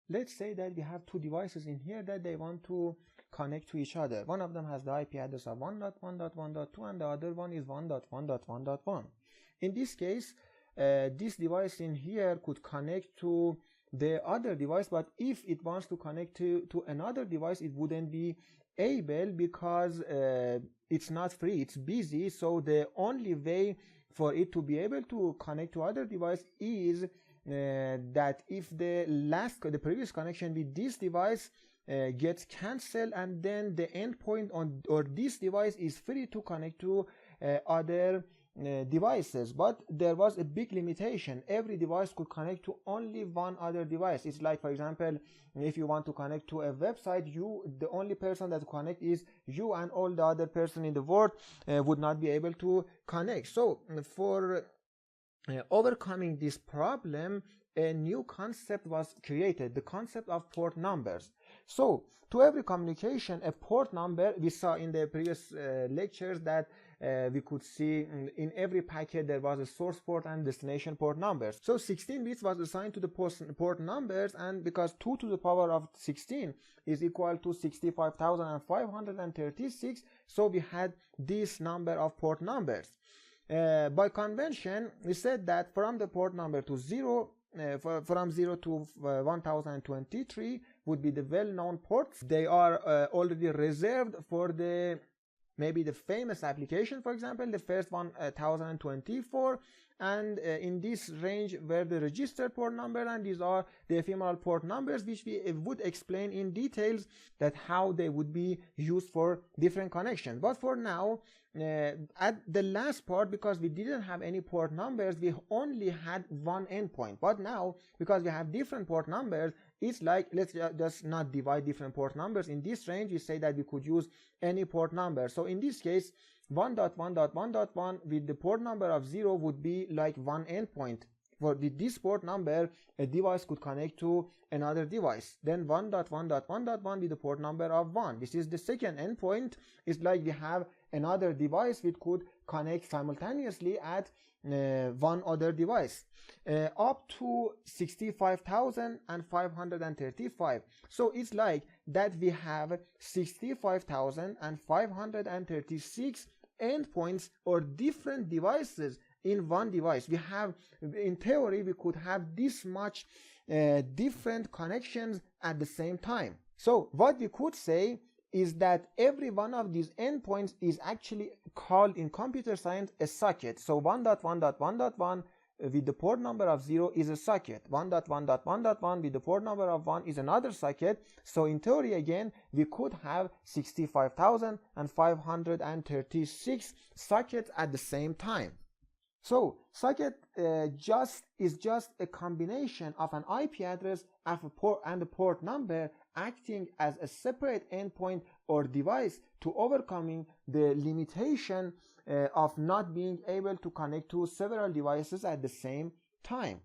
let's say that we have two devices in here that they want to connect to each other. One of them has the IP address of 1.1.1.2 and the other one is 1.1.1.1. In this case, this device in here could connect to the other device, but if it wants to connect to another device, it wouldn't be able because it's not free, it's busy. So the only way for it to be able to connect to other device is that if the previous connection with this device gets cancelled, and then the endpoint on or this device is free to connect to other devices. But there was a big limitation. Every device could connect to only one other device. It's like, for example, if you want to connect to a website, the only person that connect is you, and all the other person in the world would not be able to connect. So for overcoming this problem, a new concept was created, the concept of port numbers. So to every communication, a port number, we saw in the previous lectures that we could see in every packet there was a source port and destination port numbers. So 16 bits was assigned to the port numbers, and because 2 to the power of 16 is equal to 65,536, so we had this number of port numbers. By convention, we said that from the port number to 0, from 0 to 1023 would be the well-known ports. They are already reserved for maybe the famous application. For example, the first one 1024, and in this range were the registered port number, and these are the ephemeral port numbers, which we would explain in details that how they would be used for different connections. But for now, at the last part, because we didn't have any port numbers, we only had one endpoint. But now, because we have different port numbers, it's like, let's just not divide different port numbers. In this range, we say that we could use any port number. So in this case, 1.1.1.1 with the port number of 0 would be like one endpoint. For this port number, a device could connect to another device. Then 1.1.1.1 with the port number of 1. This is the second endpoint. It's like we have another device which could connect simultaneously at one other device, up to 65,535. So it's like that we have 65,536 endpoints or different devices in one device. We have, in theory, we could have this much different connections at the same time. So what we could say is that every one of these endpoints is actually called in computer science a socket. So 1.1.1.1 with the port number of 0 is a socket. 1.1.1.1 with the port number of 1 is another socket. So in theory, again, we could have 65,536 sockets at the same time. So socket is just a combination of an IP address and a port number acting as a separate endpoint or device to overcoming the limitation of not being able to connect to several devices at the same time.